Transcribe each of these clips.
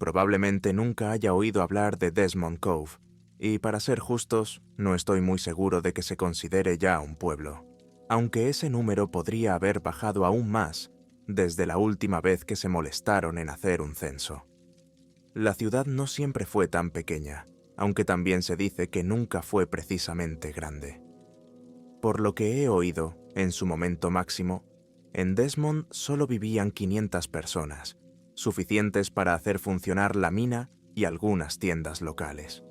Probablemente nunca haya oído hablar de Desmond Cove, y para ser justos, no estoy muy seguro de que se considere ya un pueblo, aunque ese número podría haber bajado aún más desde la última vez que se molestaron en hacer un censo. La ciudad no siempre fue tan pequeña, aunque también se dice que nunca fue precisamente grande. Por lo que he oído, en su momento máximo, en Desmond solo vivían 500 personas, suficientes para hacer funcionar la mina y algunas tiendas locales.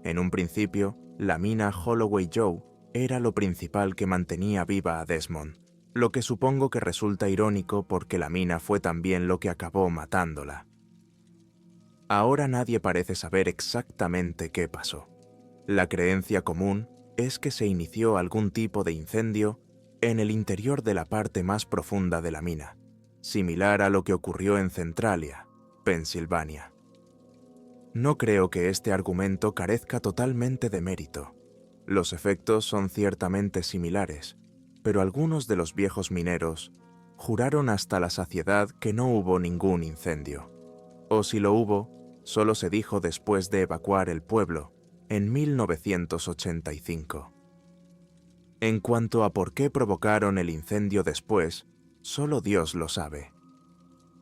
En un principio, la mina Holloway Joe era lo principal que mantenía viva a Desmond, lo que supongo que resulta irónico porque la mina fue también lo que acabó matándola. Ahora nadie parece saber exactamente qué pasó. La creencia común es que se inició algún tipo de incendio en el interior de la parte más profunda de la mina, similar a lo que ocurrió en Centralia, Pensilvania. No creo que este argumento carezca totalmente de mérito. Los efectos son ciertamente similares, pero algunos de los viejos mineros juraron hasta la saciedad que no hubo ningún incendio. O si lo hubo, solo se dijo después de evacuar el pueblo, en 1985. En cuanto a por qué provocaron el incendio después, solo Dios lo sabe.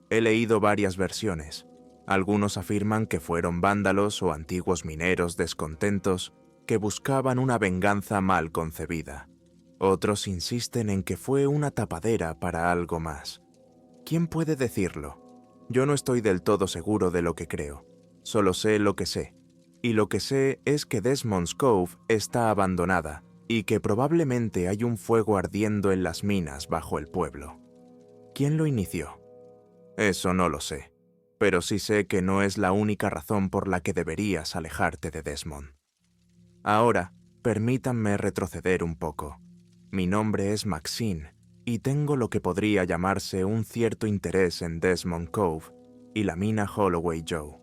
He leído varias versiones. Algunos afirman que fueron vándalos o antiguos mineros descontentos que buscaban una venganza mal concebida. Otros insisten en que fue una tapadera para algo más. ¿Quién puede decirlo? Yo no estoy del todo seguro de lo que creo. Solo sé lo que sé. Y lo que sé es que Desmond's Cove está abandonada y que probablemente hay un fuego ardiendo en las minas bajo el pueblo. ¿Quién lo inició? Eso no lo sé, pero sí sé que no es la única razón por la que deberías alejarte de Desmond. Ahora, permítanme retroceder un poco. Mi nombre es Maxine, y tengo lo que podría llamarse un cierto interés en Desmond Cove y la mina Holloway Joe.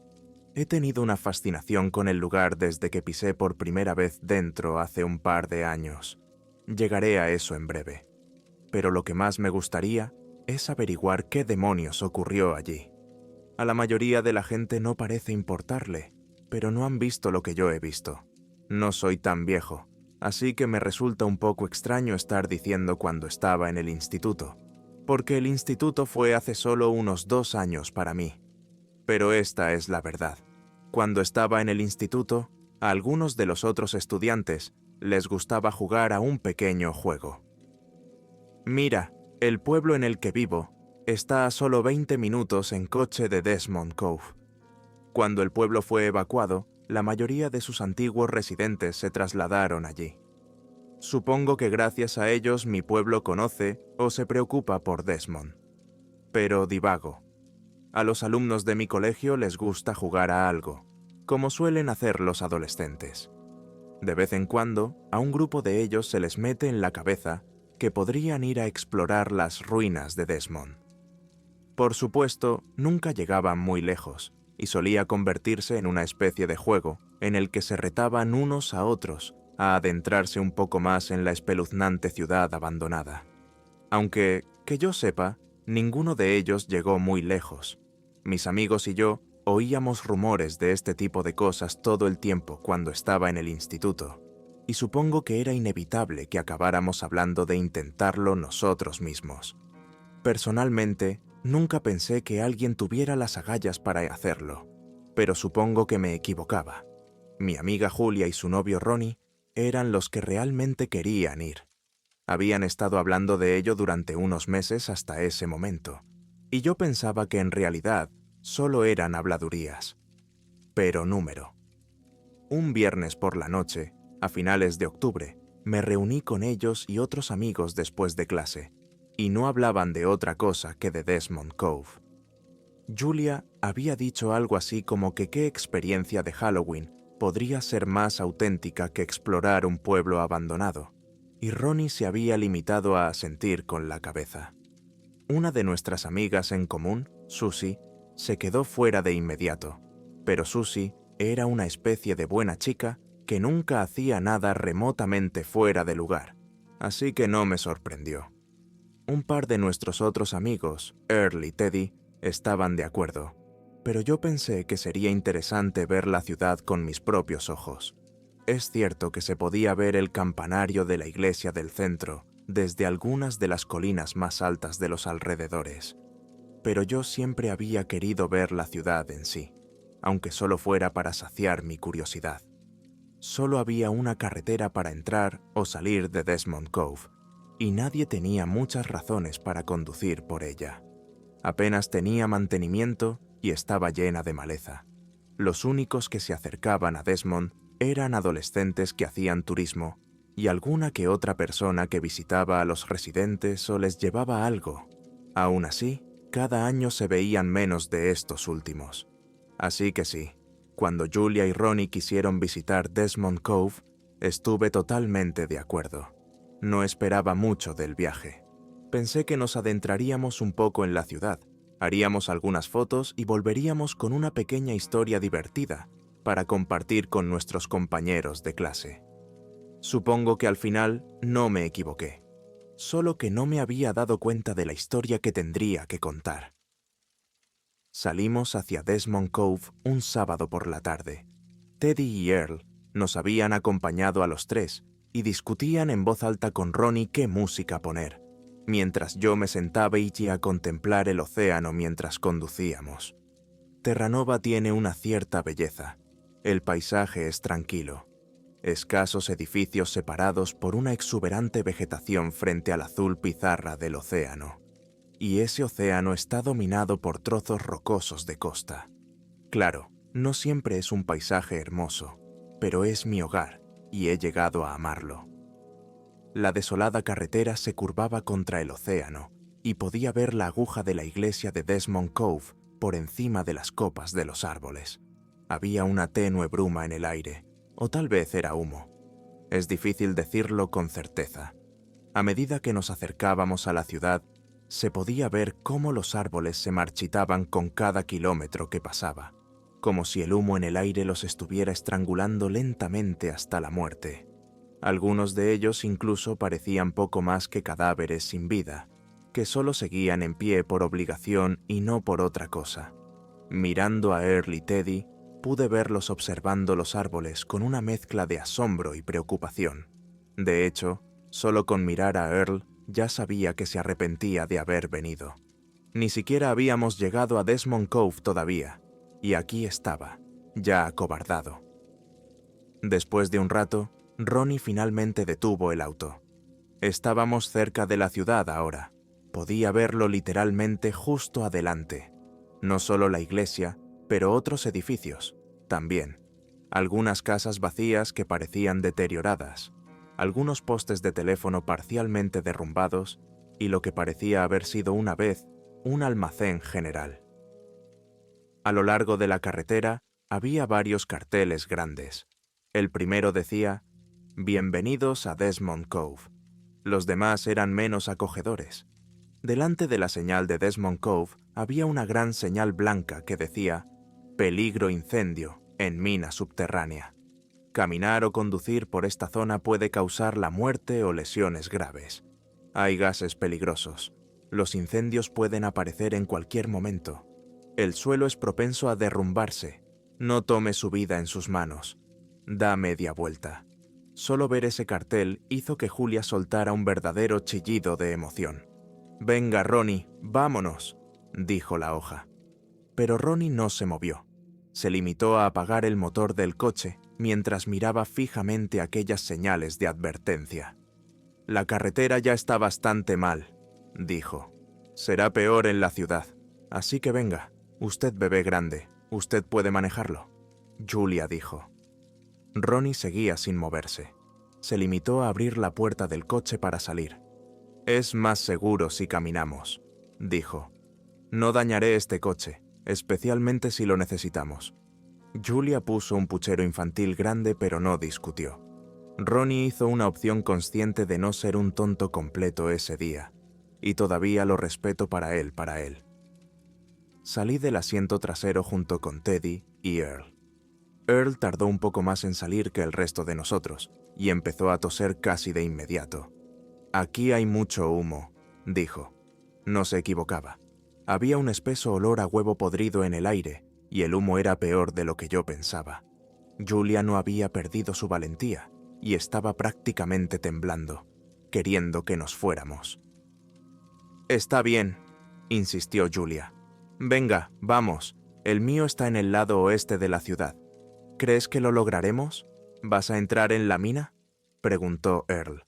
He tenido una fascinación con el lugar desde que pisé por primera vez dentro hace un par de años. Llegaré a eso en breve. Pero lo que más me gustaría es averiguar qué demonios ocurrió allí. A la mayoría de la gente no parece importarle, pero no han visto lo que yo he visto. No soy tan viejo, así que me resulta un poco extraño estar diciendo cuando estaba en el instituto, porque el instituto fue hace solo unos 2 años para mí. Pero esta es la verdad. Cuando estaba en el instituto, a algunos de los otros estudiantes les gustaba jugar a un pequeño juego. Mira, el pueblo en el que vivo está a solo 20 minutos en coche de Desmond Cove. Cuando el pueblo fue evacuado, la mayoría de sus antiguos residentes se trasladaron allí. Supongo que gracias a ellos mi pueblo conoce o se preocupa por Desmond. Pero divago. A los alumnos de mi colegio les gusta jugar a algo, como suelen hacer los adolescentes. De vez en cuando, a un grupo de ellos se les mete en la cabeza que podrían ir a explorar las ruinas de Desmond. Por supuesto, nunca llegaban muy lejos, y solía convertirse en una especie de juego en el que se retaban unos a otros a adentrarse un poco más en la espeluznante ciudad abandonada. Aunque, que yo sepa, ninguno de ellos llegó muy lejos. Mis amigos y yo oíamos rumores de este tipo de cosas todo el tiempo cuando estaba en el instituto, y supongo que era inevitable que acabáramos hablando de intentarlo nosotros mismos. Personalmente, nunca pensé que alguien tuviera las agallas para hacerlo, pero supongo que me equivocaba. Mi amiga Julia y su novio Ronnie eran los que realmente querían ir. Habían estado hablando de ello durante unos meses hasta ese momento, y yo pensaba que en realidad solo eran habladurías. Pero número. Un viernes por la noche, a finales de octubre, me reuní con ellos y otros amigos después de clase, y no hablaban de otra cosa que de Desmond Cove. Julia había dicho algo así como que qué experiencia de Halloween podría ser más auténtica que explorar un pueblo abandonado, y Ronnie se había limitado a asentir con la cabeza. Una de nuestras amigas en común, Susie, se quedó fuera de inmediato, pero Susie era una especie de buena chica que nunca hacía nada remotamente fuera de lugar, así que no me sorprendió. Un par de nuestros otros amigos, Earl y Teddy, estaban de acuerdo. pero yo pensé que sería interesante ver la ciudad con mis propios ojos. Es cierto que se podía ver el campanario de la iglesia del centro desde algunas de las colinas más altas de los alrededores, pero yo siempre había querido ver la ciudad en sí, aunque solo fuera para saciar mi curiosidad. Solo había una carretera para entrar o salir de Desmond Cove, y nadie tenía muchas razones para conducir por ella. Apenas tenía mantenimiento y estaba llena de maleza. Los únicos que se acercaban a Desmond eran adolescentes que hacían turismo y alguna que otra persona que visitaba a los residentes o les llevaba algo. Aún así, cada año se veían menos de estos últimos. Así que sí, cuando Julia y Ronnie quisieron visitar Desmond Cove, estuve totalmente de acuerdo. No esperaba mucho del viaje. Pensé que nos adentraríamos un poco en la ciudad, haríamos algunas fotos y volveríamos con una pequeña historia divertida para compartir con nuestros compañeros de clase. Supongo que al final no me equivoqué, solo que no me había dado cuenta de la historia que tendría que contar. Salimos hacia Desmond Cove un sábado por la tarde. Teddy y Earl nos habían acompañado a los tres y discutían en voz alta con Ronnie qué música poner, mientras yo me sentaba allí a contemplar el océano mientras conducíamos. Terranova tiene una cierta belleza. El paisaje es tranquilo. Escasos edificios separados por una exuberante vegetación frente al azul pizarra del océano. Y ese océano está dominado por trozos rocosos de costa. Claro, no siempre es un paisaje hermoso, pero es mi hogar y he llegado a amarlo. La desolada carretera se curvaba contra el océano y podía ver la aguja de la iglesia de Desmond Cove por encima de las copas de los árboles. Había una tenue bruma en el aire, o tal vez era humo. Es difícil decirlo con certeza. A medida que nos acercábamos a la ciudad, se podía ver cómo los árboles se marchitaban con cada kilómetro que pasaba, como si el humo en el aire los estuviera estrangulando lentamente hasta la muerte. Algunos de ellos incluso parecían poco más que cadáveres sin vida, que solo seguían en pie por obligación y no por otra cosa. Mirando a Earl y Teddy, pude verlos observando los árboles con una mezcla de asombro y preocupación. De hecho, solo con mirar a Earl ya sabía que se arrepentía de haber venido. Ni siquiera habíamos llegado a Desmond Cove todavía, y aquí estaba, ya acobardado. Después de un rato, Ronnie finalmente detuvo el auto. Estábamos cerca de la ciudad ahora. Podía verlo literalmente justo adelante. No solo la iglesia, pero otros edificios, también. Algunas casas vacías que parecían deterioradas, algunos postes de teléfono parcialmente derrumbados y lo que parecía haber sido una vez un almacén general. A lo largo de la carretera había varios carteles grandes. El primero decía: «Bienvenidos a Desmond Cove». Los demás eran menos acogedores. Delante de la señal de Desmond Cove había una gran señal blanca que decía: «Peligro incendio en mina subterránea. Caminar o conducir por esta zona puede causar la muerte o lesiones graves. Hay gases peligrosos. Los incendios pueden aparecer en cualquier momento. El suelo es propenso a derrumbarse. No tome su vida en sus manos. Da media vuelta». Solo ver ese cartel hizo que Julia soltara un verdadero chillido de emoción. «Venga, Ronnie, vámonos», dijo la hoja. Pero Ronnie no se movió. Se limitó a apagar el motor del coche mientras miraba fijamente aquellas señales de advertencia. «La carretera ya está bastante mal», dijo. «Será peor en la ciudad. Así que venga, usted bebé grande, usted puede manejarlo», Julia dijo. Ronnie seguía sin moverse. Se limitó a abrir la puerta del coche para salir. «Es más seguro si caminamos», dijo. «No dañaré este coche, especialmente si lo necesitamos». Julia puso un puchero infantil grande pero no discutió. Ronnie hizo una opción consciente de no ser un tonto completo ese día, y todavía lo respeto para él. Salí del asiento trasero junto con Teddy y Earl. Earl tardó un poco más en salir que el resto de nosotros, y empezó a toser casi de inmediato. «Aquí hay mucho humo», dijo. No se equivocaba. Había un espeso olor a huevo podrido en el aire, y el humo era peor de lo que yo pensaba. Julia no había perdido su valentía y estaba prácticamente temblando, queriendo que nos fuéramos. «Está bien», insistió Julia. «Venga, vamos, el mío está en el lado oeste de la ciudad. ¿Crees que lo lograremos? ¿Vas a entrar en la mina?», preguntó Earl.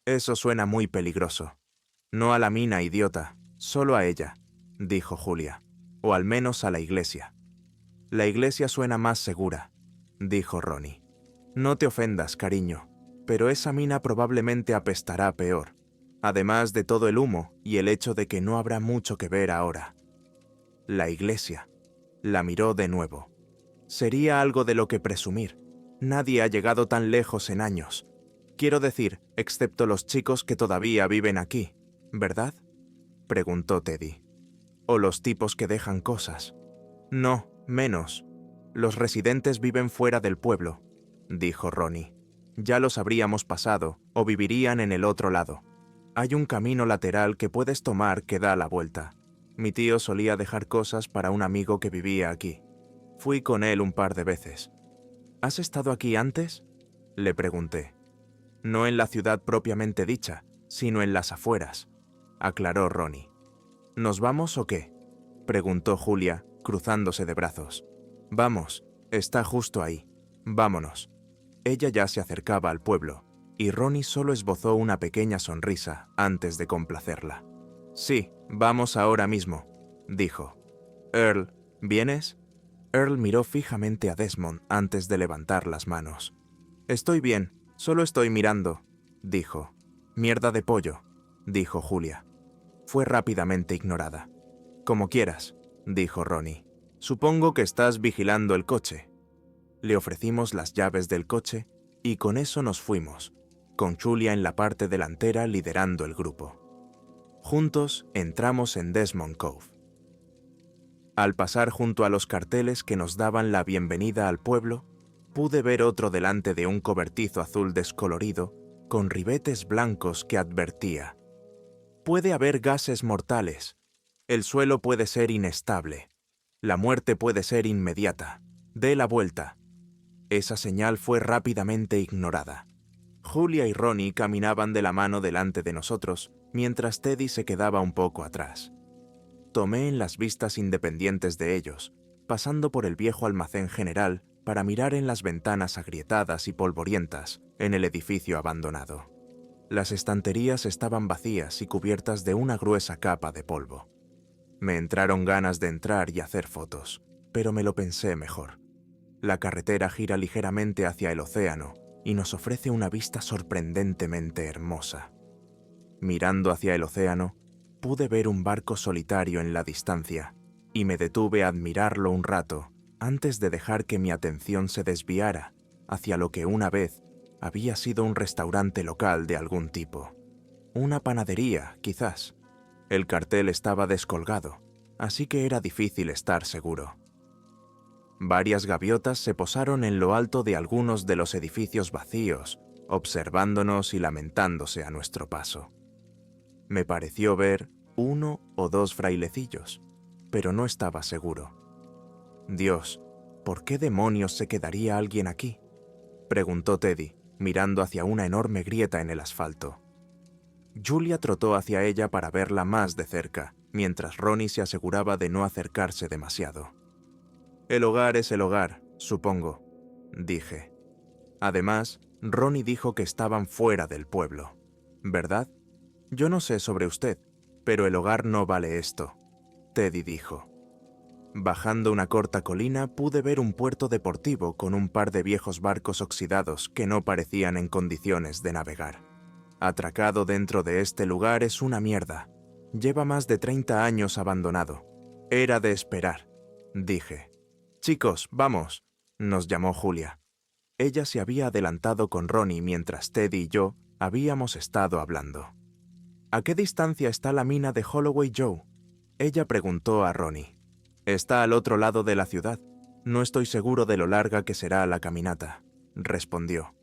«Eso suena muy peligroso». «No a la mina, idiota, solo a ella», dijo Julia, «o al menos a la iglesia». «La iglesia suena más segura», dijo Ronnie. «No te ofendas, cariño, pero esa mina probablemente apestará peor, además de todo el humo y el hecho de que no habrá mucho que ver ahora». La iglesia. La miró de nuevo. Sería algo de lo que presumir. Nadie ha llegado tan lejos en años. Quiero decir, excepto los chicos que todavía viven aquí, ¿verdad?, preguntó Teddy. «O los tipos que dejan cosas». «No, menos. Los residentes viven fuera del pueblo», dijo Ronnie. «Ya los habríamos pasado o vivirían en el otro lado. Hay un camino lateral que puedes tomar que da la vuelta. Mi tío solía dejar cosas para un amigo que vivía aquí. Fui con él un par de veces». «¿Has estado aquí antes?», le pregunté. «No en la ciudad propiamente dicha, sino en las afueras», aclaró Ronnie. «¿Nos vamos o qué?», preguntó Julia, cruzándose de brazos. «Vamos, está justo ahí. Vámonos». Ella ya se acercaba al pueblo, y Ronnie solo esbozó una pequeña sonrisa antes de complacerla. «Sí, vamos ahora mismo», dijo. «Earl, ¿vienes?». Earl miró fijamente a Desmond antes de levantar las manos. «Estoy bien, solo estoy mirando», dijo. «Mierda de pollo», dijo Julia. Fue rápidamente ignorada. «Como quieras», dijo Ronnie. «Supongo que estás vigilando el coche». Le ofrecimos las llaves del coche y con eso nos fuimos, con Julia en la parte delantera liderando el grupo. Juntos entramos en Desmond Cove. Al pasar junto a los carteles que nos daban la bienvenida al pueblo, pude ver otro delante de un cobertizo azul descolorido con ribetes blancos que advertía: «Puede haber gases mortales. El suelo puede ser inestable. La muerte puede ser inmediata. Dé la vuelta». Esa señal fue rápidamente ignorada. Julia y Ronnie caminaban de la mano delante de nosotros, mientras Teddy se quedaba un poco atrás. Tomé en las vistas independientes de ellos, pasando por el viejo almacén general para mirar en las ventanas agrietadas y polvorientas en el edificio abandonado. Las estanterías estaban vacías y cubiertas de una gruesa capa de polvo. Me entraron ganas de entrar y hacer fotos, pero me lo pensé mejor. La carretera gira ligeramente hacia el océano y nos ofrece una vista sorprendentemente hermosa. Mirando hacia el océano, pude ver un barco solitario en la distancia y me detuve a admirarlo un rato antes de dejar que mi atención se desviara hacia lo que una vez había sido un restaurante local de algún tipo. Una panadería, quizás. El cartel estaba descolgado, así que era difícil estar seguro. Varias gaviotas se posaron en lo alto de algunos de los edificios vacíos, observándonos y lamentándose a nuestro paso. Me pareció ver 1 o 2 frailecillos, pero no estaba seguro. «Dios, ¿por qué demonios se quedaría alguien aquí?», preguntó Teddy, mirando hacia una enorme grieta en el asfalto. Julia trotó hacia ella para verla más de cerca, mientras Ronnie se aseguraba de no acercarse demasiado. «El hogar es el hogar, supongo», dije. Además, Ronnie dijo que estaban fuera del pueblo, ¿verdad? «Yo no sé sobre usted, pero el hogar no vale esto», Teddy dijo. Bajando una corta colina pude ver un puerto deportivo con un par de viejos barcos oxidados que no parecían en condiciones de navegar. «Atracado dentro de este lugar es una mierda. Lleva más de 30 años abandonado. Era de esperar», dije. «Chicos, vamos», nos llamó Julia. Ella se había adelantado con Ronnie mientras Teddy y yo habíamos estado hablando. «¿A qué distancia está la mina de Holloway Joe?», ella preguntó a Ronnie. «Está al otro lado de la ciudad. No estoy seguro de lo larga que será la caminata», respondió.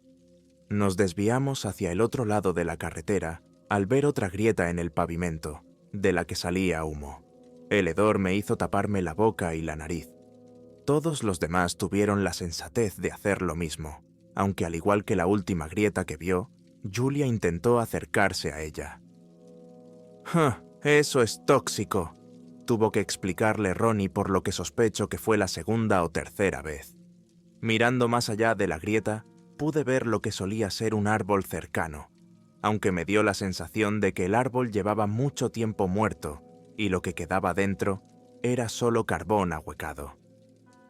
Nos desviamos hacia el otro lado de la carretera al ver otra grieta en el pavimento, de la que salía humo. El hedor me hizo taparme la boca y la nariz. Todos los demás tuvieron la sensatez de hacer lo mismo, aunque al igual que la última grieta que vio, Julia intentó acercarse a ella. Eso es tóxico, tuvo que explicarle Ronnie, por lo que sospecho que fue la segunda o tercera vez. Mirando más allá de la grieta, pude ver lo que solía ser un árbol cercano, aunque me dio la sensación de que el árbol llevaba mucho tiempo muerto y lo que quedaba dentro era solo carbón ahuecado.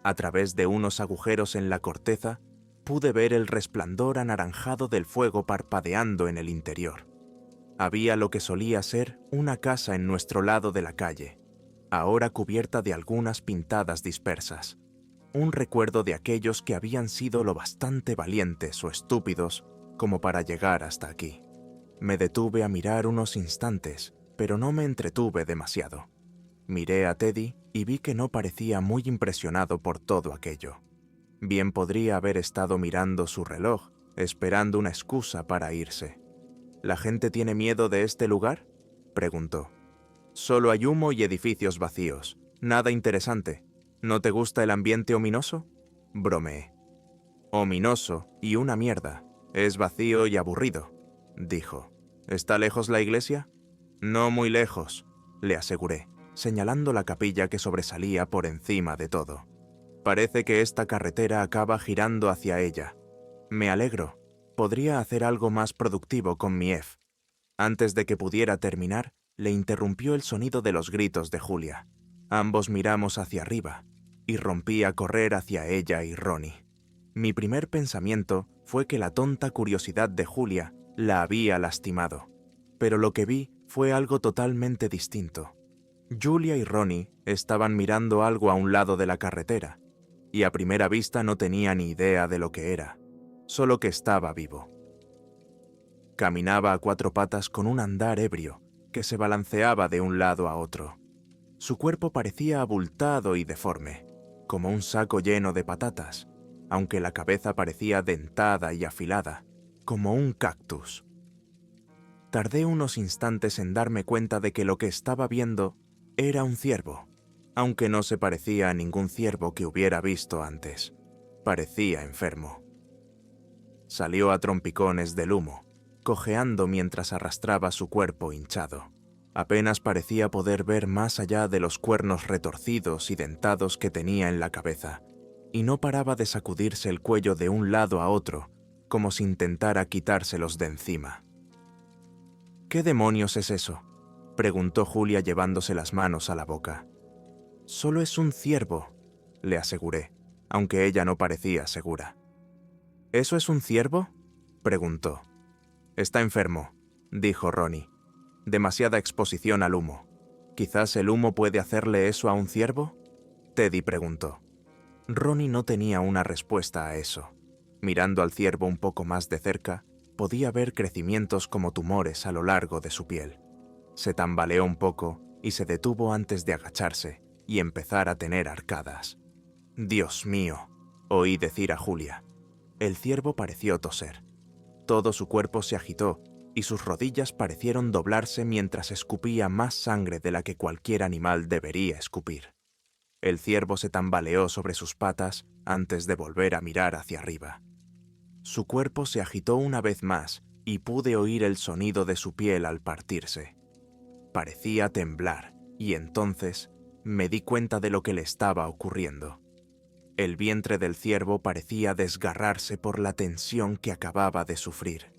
A través de unos agujeros en la corteza, pude ver el resplandor anaranjado del fuego parpadeando en el interior. Había lo que solía ser una casa en nuestro lado de la calle, ahora cubierta de algunas pintadas dispersas. Un recuerdo de aquellos que habían sido lo bastante valientes o estúpidos como para llegar hasta aquí. Me detuve a mirar unos instantes, pero no me entretuve demasiado. Miré a Teddy y vi que no parecía muy impresionado por todo aquello. Bien podría haber estado mirando su reloj, esperando una excusa para irse. ¿La gente tiene miedo de este lugar?, preguntó. Solo hay humo y edificios vacíos. Nada interesante. ¿No te gusta el ambiente ominoso?, bromeé. Ominoso y una mierda. Es vacío y aburrido, dijo. ¿Está lejos la iglesia? No muy lejos, le aseguré, señalando la capilla que sobresalía por encima de todo. Parece que esta carretera acaba girando hacia ella. Me alegro. Podría hacer algo más productivo con mi F. Antes de que pudiera terminar, le interrumpió el sonido de los gritos de Julia. Ambos miramos hacia arriba, y rompí a correr hacia ella y Ronnie. Mi primer pensamiento fue que la tonta curiosidad de Julia la había lastimado, pero lo que vi fue algo totalmente distinto. Julia y Ronnie estaban mirando algo a un lado de la carretera, y a primera vista no tenía ni idea de lo que era, solo que estaba vivo. Caminaba a cuatro patas con un andar ebrio que se balanceaba de un lado a otro. Su cuerpo parecía abultado y deforme, como un saco lleno de patatas, aunque la cabeza parecía dentada y afilada, como un cactus. Tardé unos instantes en darme cuenta de que lo que estaba viendo era un ciervo, aunque no se parecía a ningún ciervo que hubiera visto antes. Parecía enfermo. Salió a trompicones del humo, cojeando mientras arrastraba su cuerpo hinchado. Apenas parecía poder ver más allá de los cuernos retorcidos y dentados que tenía en la cabeza, y no paraba de sacudirse el cuello de un lado a otro, como si intentara quitárselos de encima. ¿Qué demonios es eso?, preguntó Julia llevándose las manos a la boca. Solo es un ciervo, le aseguré, aunque ella no parecía segura. ¿Eso es un ciervo?, preguntó. Está enfermo, dijo Ronnie. Demasiada exposición al humo. ¿Quizás el humo puede hacerle eso a un ciervo?, Teddy preguntó. Ronnie no tenía una respuesta a eso. Mirando al ciervo un poco más de cerca, podía ver crecimientos como tumores a lo largo de su piel. Se tambaleó un poco y se detuvo antes de agacharse y empezar a tener arcadas. «Dios mío», oí decir a Julia. El ciervo pareció toser. Todo su cuerpo se agitó y sus rodillas parecieron doblarse mientras escupía más sangre de la que cualquier animal debería escupir. El ciervo se tambaleó sobre sus patas antes de volver a mirar hacia arriba. Su cuerpo se agitó una vez más y pude oír el sonido de su piel al partirse. Parecía temblar y entonces me di cuenta de lo que le estaba ocurriendo. El vientre del ciervo parecía desgarrarse por la tensión que acababa de sufrir.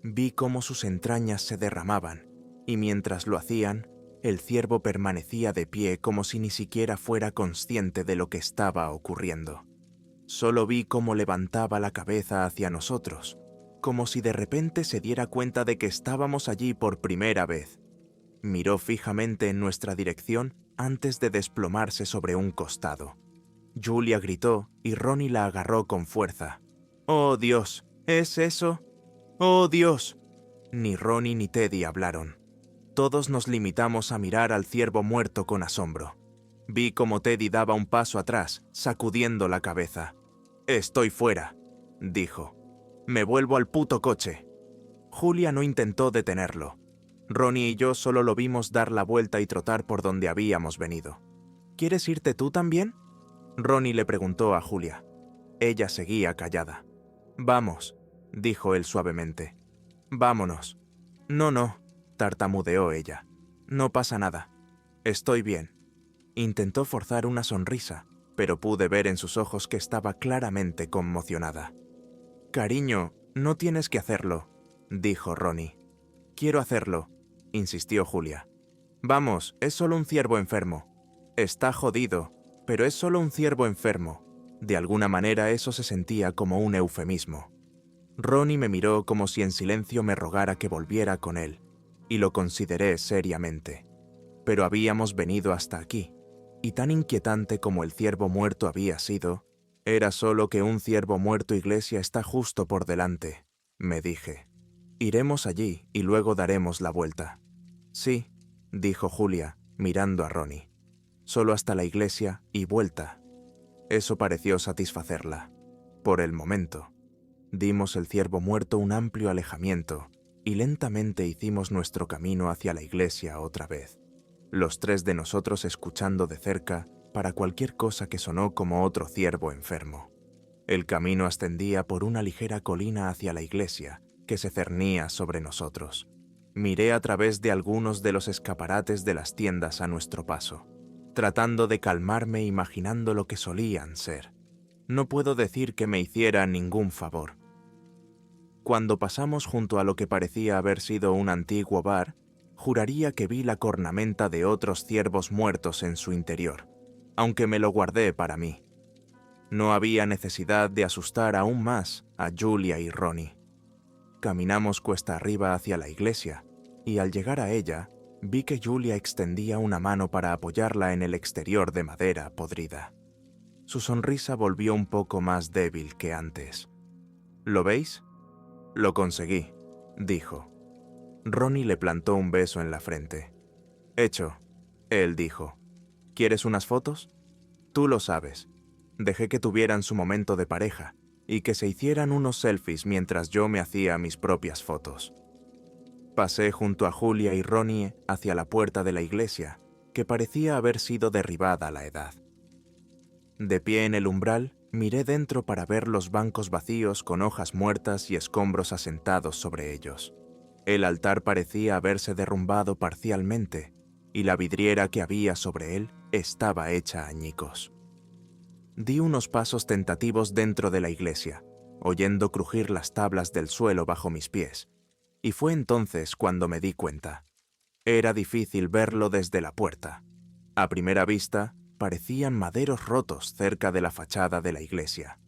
Vi cómo sus entrañas se derramaban y mientras lo hacían, el ciervo permanecía de pie como si ni siquiera fuera consciente de lo que estaba ocurriendo. Solo vi cómo levantaba la cabeza hacia nosotros, como si de repente se diera cuenta de que estábamos allí por primera vez. Miró fijamente en nuestra dirección antes de desplomarse sobre un costado. Julia gritó y Ronnie la agarró con fuerza. «¡Oh, Dios! ¿Es eso? ¡Oh, Dios!». Ni Ronnie ni Teddy hablaron. Todos nos limitamos a mirar al ciervo muerto con asombro. Vi cómo Teddy daba un paso atrás, sacudiendo la cabeza. «Estoy fuera», dijo. «Me vuelvo al puto coche». Julia no intentó detenerlo. Ronnie y yo solo lo vimos dar la vuelta y trotar por donde habíamos venido. «¿Quieres irte tú también?», Ronnie le preguntó a Julia. Ella seguía callada. «Vamos», dijo él suavemente. «Vámonos». No, tartamudeó ella. «No pasa nada. Estoy bien». Intentó forzar una sonrisa, pero pude ver en sus ojos que estaba claramente conmocionada. «Cariño, no tienes que hacerlo», dijo Ronnie. «Quiero hacerlo», insistió Julia. «Vamos, es solo un ciervo enfermo. Está jodido, pero es solo un ciervo enfermo». De alguna manera eso se sentía como un eufemismo. Ronnie me miró como si en silencio me rogara que volviera con él, y lo consideré seriamente. Pero habíamos venido hasta aquí, y tan inquietante como el ciervo muerto había sido, era solo que un ciervo muerto iglesia está justo por delante, me dije. Iremos allí y luego daremos la vuelta. Sí, dijo Julia, mirando a Ronnie. Solo hasta la iglesia y vuelta. Eso pareció satisfacerla. Por el momento. Dimos el ciervo muerto un amplio alejamiento y lentamente hicimos nuestro camino hacia la iglesia otra vez, los tres de nosotros escuchando de cerca para cualquier cosa que sonó como otro ciervo enfermo. El camino ascendía por una ligera colina hacia la iglesia que se cernía sobre nosotros. Miré a través de algunos de los escaparates de las tiendas a nuestro paso, tratando de calmarme imaginando lo que solían ser. No puedo decir que me hiciera ningún favor. Cuando pasamos junto a lo que parecía haber sido un antiguo bar, juraría que vi la cornamenta de otros ciervos muertos en su interior, aunque me lo guardé para mí. No había necesidad de asustar aún más a Julia y Ronnie. Caminamos cuesta arriba hacia la iglesia, y al llegar a ella, vi que Julia extendía una mano para apoyarla en el exterior de madera podrida. Su sonrisa volvió un poco más débil que antes. ¿Lo veis? Lo conseguí, dijo. Ronnie le plantó un beso en la frente. Hecho, él dijo. ¿Quieres unas fotos? Tú lo sabes. Dejé que tuvieran su momento de pareja y que se hicieran unos selfies mientras yo me hacía mis propias fotos. Pasé junto a Julia y Ronnie hacia la puerta de la iglesia, que parecía haber sido derribada a la edad. De pie en el umbral, miré dentro para ver los bancos vacíos con hojas muertas y escombros asentados sobre ellos. El altar parecía haberse derrumbado parcialmente, y la vidriera que había sobre él estaba hecha añicos. Di unos pasos tentativos dentro de la iglesia, oyendo crujir las tablas del suelo bajo mis pies, y fue entonces cuando me di cuenta. Era difícil verlo desde la puerta. A primera vista, parecían maderos rotos cerca de la fachada de la iglesia.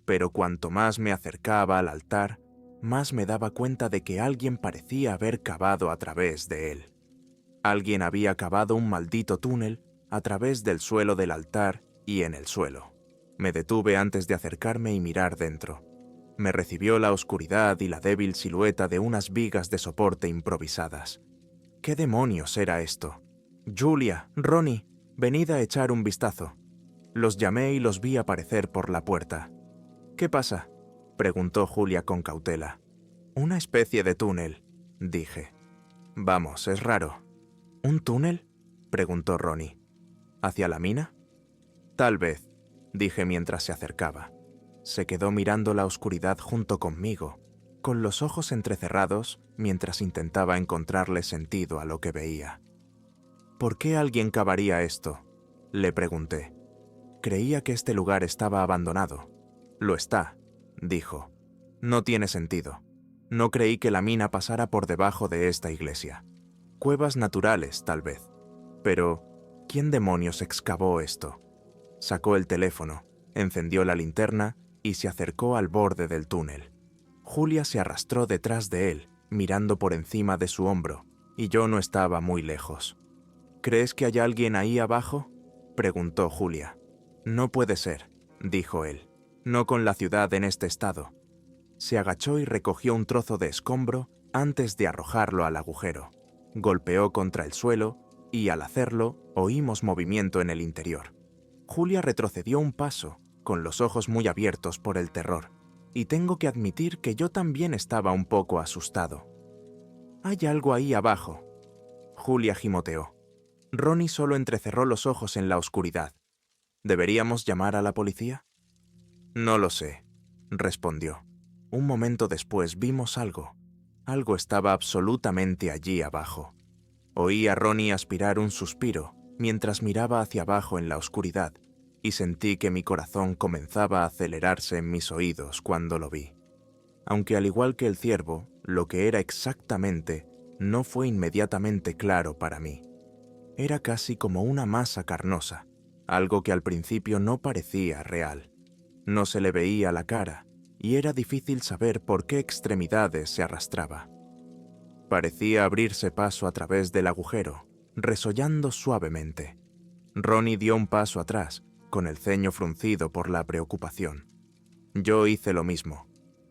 Pero cuanto más me acercaba al altar, más me daba cuenta de que alguien parecía haber cavado a través de él. Alguien había cavado un maldito túnel a través del suelo del altar y en el suelo. Me detuve antes de acercarme y mirar dentro. Me recibió la oscuridad y la débil silueta de unas vigas de soporte improvisadas. ¿Qué demonios era esto? Julia, Ronnie, venid a echar un vistazo. Los llamé y los vi aparecer por la puerta. ¿Qué pasa?, preguntó Julia con cautela. Una especie de túnel, dije. Vamos, es raro. ¿Un túnel?, preguntó Ronnie. ¿Hacia la mina? Tal vez, dije mientras se acercaba. Se quedó mirando la oscuridad junto conmigo, con los ojos entrecerrados mientras intentaba encontrarle sentido a lo que veía. ¿Por qué alguien cavaría esto?, le pregunté. Creía que este lugar estaba abandonado. Lo está, dijo. No tiene sentido. No creí que la mina pasara por debajo de esta iglesia. Cuevas naturales, tal vez. Pero, ¿quién demonios excavó esto? Sacó el teléfono, encendió la linterna y se acercó al borde del túnel. Julia se arrastró detrás de él, mirando por encima de su hombro, y yo no estaba muy lejos. ¿Crees que hay alguien ahí abajo?, preguntó Julia. No puede ser, dijo él. No con la ciudad en este estado. Se agachó y recogió un trozo de escombro antes de arrojarlo al agujero. Golpeó contra el suelo y, al hacerlo, oímos movimiento en el interior. Julia retrocedió un paso, con los ojos muy abiertos por el terror, y tengo que admitir que yo también estaba un poco asustado. «Hay algo ahí abajo», Julia gimoteó. Ronnie solo entrecerró los ojos en la oscuridad. ¿Deberíamos llamar a la policía? No lo sé, respondió. Un momento después vimos algo. Algo estaba absolutamente allí abajo. Oí a Ronnie aspirar un suspiro mientras miraba hacia abajo en la oscuridad y sentí que mi corazón comenzaba a acelerarse en mis oídos cuando lo vi. Aunque al igual que el ciervo, lo que era exactamente no fue inmediatamente claro para mí. Era casi como una masa carnosa, algo que al principio no parecía real. No se le veía la cara y era difícil saber por qué extremidades se arrastraba. Parecía abrirse paso a través del agujero, resollando suavemente. Ronnie dio un paso atrás, con el ceño fruncido por la preocupación. Yo hice lo mismo.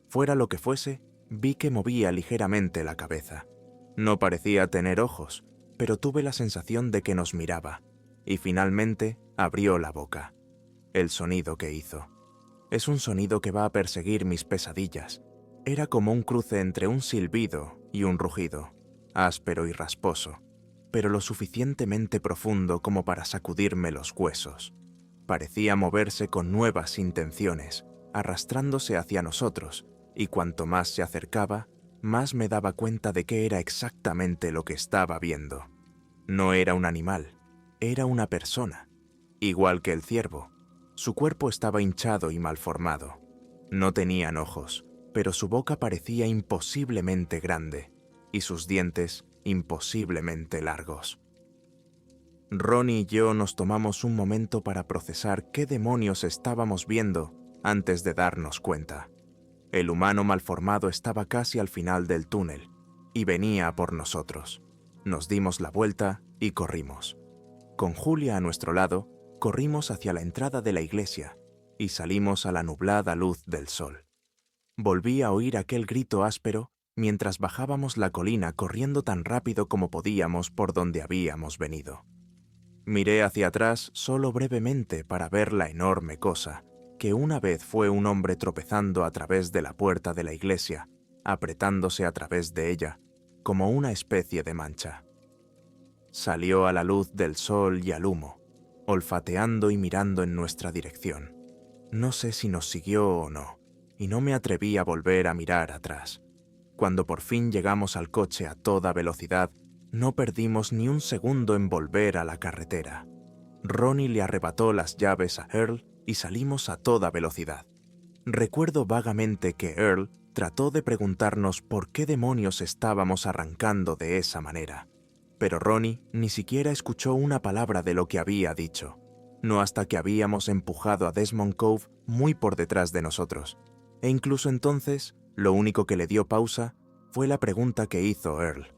Fuera lo que fuese, vi que movía ligeramente la cabeza. No parecía tener ojos, pero tuve la sensación de que nos miraba, y finalmente abrió la boca. El sonido que hizo. Es un sonido que va a perseguir mis pesadillas. Era como un cruce entre un silbido y un rugido, áspero y rasposo, pero lo suficientemente profundo como para sacudirme los huesos. Parecía moverse con nuevas intenciones, arrastrándose hacia nosotros, y cuanto más se acercaba, más me daba cuenta de qué era exactamente lo que estaba viendo. No era un animal, era una persona, igual que el ciervo. Su cuerpo estaba hinchado y malformado. No tenían ojos, pero su boca parecía imposiblemente grande, y sus dientes imposiblemente largos. Ronnie y yo nos tomamos un momento para procesar qué demonios estábamos viendo antes de darnos cuenta. El humano malformado estaba casi al final del túnel y venía a por nosotros. Nos dimos la vuelta y corrimos. Con Julia a nuestro lado, corrimos hacia la entrada de la iglesia y salimos a la nublada luz del sol. Volví a oír aquel grito áspero mientras bajábamos la colina corriendo tan rápido como podíamos por donde habíamos venido. Miré hacia atrás solo brevemente para ver la enorme cosa, que una vez fue un hombre tropezando a través de la puerta de la iglesia, apretándose a través de ella, como una especie de mancha. Salió a la luz del sol y al humo, olfateando y mirando en nuestra dirección. No sé si nos siguió o no, y no me atreví a volver a mirar atrás. Cuando por fin llegamos al coche a toda velocidad, no perdimos ni un segundo en volver a la carretera. Ronnie le arrebató las llaves a Earl y salimos a toda velocidad. Recuerdo vagamente que Earl trató de preguntarnos por qué demonios estábamos arrancando de esa manera, pero Ronnie ni siquiera escuchó una palabra de lo que había dicho, no hasta que habíamos empujado a Desmond Cove muy por detrás de nosotros, e incluso entonces, lo único que le dio pausa fue la pregunta que hizo Earl.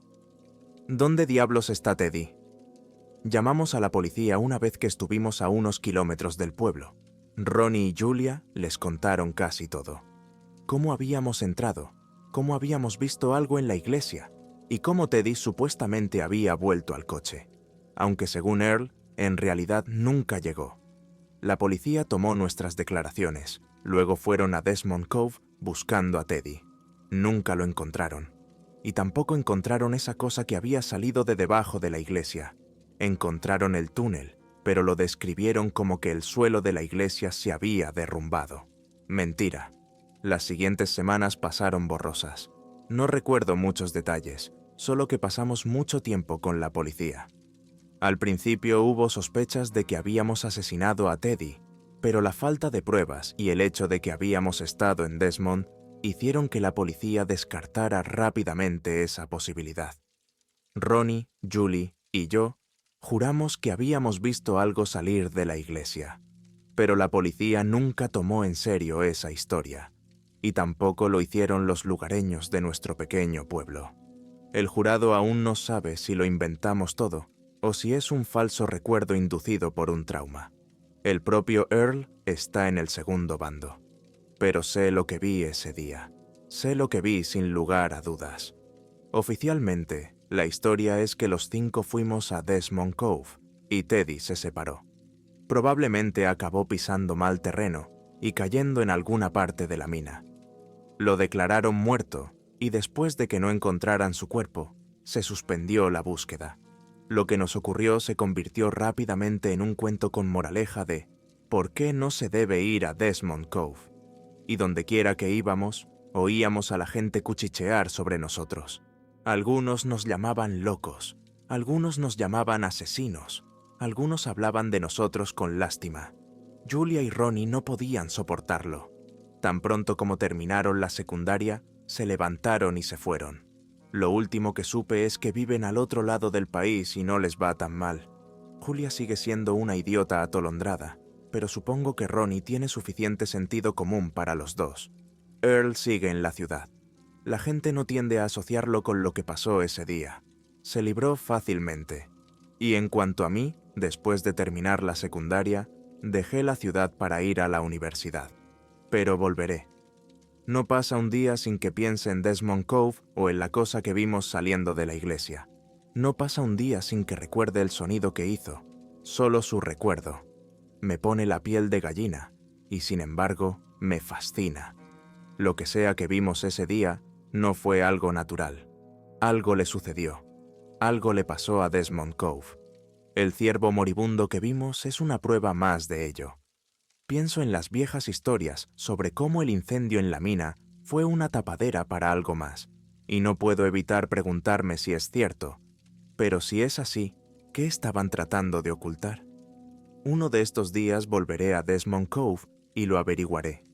¿Dónde diablos está Teddy? Llamamos a la policía una vez que estuvimos a unos kilómetros del pueblo. Ronnie y Julia les contaron casi todo. Cómo habíamos entrado, cómo habíamos visto algo en la iglesia y cómo Teddy supuestamente había vuelto al coche, aunque según Earl, en realidad nunca llegó. La policía tomó nuestras declaraciones, luego fueron a Desmond Cove buscando a Teddy. Nunca lo encontraron. Y tampoco encontraron esa cosa que había salido de debajo de la iglesia. Encontraron el túnel, pero lo describieron como que el suelo de la iglesia se había derrumbado. Mentira. Las siguientes semanas pasaron borrosas. No recuerdo muchos detalles, solo que pasamos mucho tiempo con la policía. Al principio hubo sospechas de que habíamos asesinado a Teddy, pero la falta de pruebas y el hecho de que habíamos estado en Desmond hicieron que la policía descartara rápidamente esa posibilidad. Ronnie, Julie y yo juramos que habíamos visto algo salir de la iglesia, pero la policía nunca tomó en serio esa historia, y tampoco lo hicieron los lugareños de nuestro pequeño pueblo. El jurado aún no sabe si lo inventamos todo o si es un falso recuerdo inducido por un trauma. El propio Earl está en el segundo bando. Pero sé lo que vi ese día. Sé lo que vi sin lugar a dudas. Oficialmente, la historia es que los 5 fuimos a Desmond Cove y Teddy se separó. Probablemente acabó pisando mal terreno y cayendo en alguna parte de la mina. Lo declararon muerto y después de que no encontraran su cuerpo, se suspendió la búsqueda. Lo que nos ocurrió se convirtió rápidamente en un cuento con moraleja de por qué no se debe ir a Desmond Cove. Y dondequiera que íbamos, oíamos a la gente cuchichear sobre nosotros. Algunos nos llamaban locos, algunos nos llamaban asesinos, algunos hablaban de nosotros con lástima. Julia y Ronnie no podían soportarlo. Tan pronto como terminaron la secundaria, se levantaron y se fueron. Lo último que supe es que viven al otro lado del país y no les va tan mal. Julia sigue siendo una idiota atolondrada, pero supongo que Ronnie tiene suficiente sentido común para los dos. Earl sigue en la ciudad. La gente no tiende a asociarlo con lo que pasó ese día. Se libró fácilmente. Y en cuanto a mí, después de terminar la secundaria, dejé la ciudad para ir a la universidad. Pero volveré. No pasa un día sin que piense en Desmond Cove o en la cosa que vimos saliendo de la iglesia. No pasa un día sin que recuerde el sonido que hizo. Solo su recuerdo. Me pone la piel de gallina y, sin embargo, me fascina. Lo que sea que vimos ese día no fue algo natural. Algo le sucedió. Algo le pasó a Desmond Cove. El ciervo moribundo que vimos es una prueba más de ello. Pienso en las viejas historias sobre cómo el incendio en la mina fue una tapadera para algo más, y no puedo evitar preguntarme si es cierto. Pero si es así, ¿qué estaban tratando de ocultar? Uno de estos días volveré a Desmond Cove y lo averiguaré.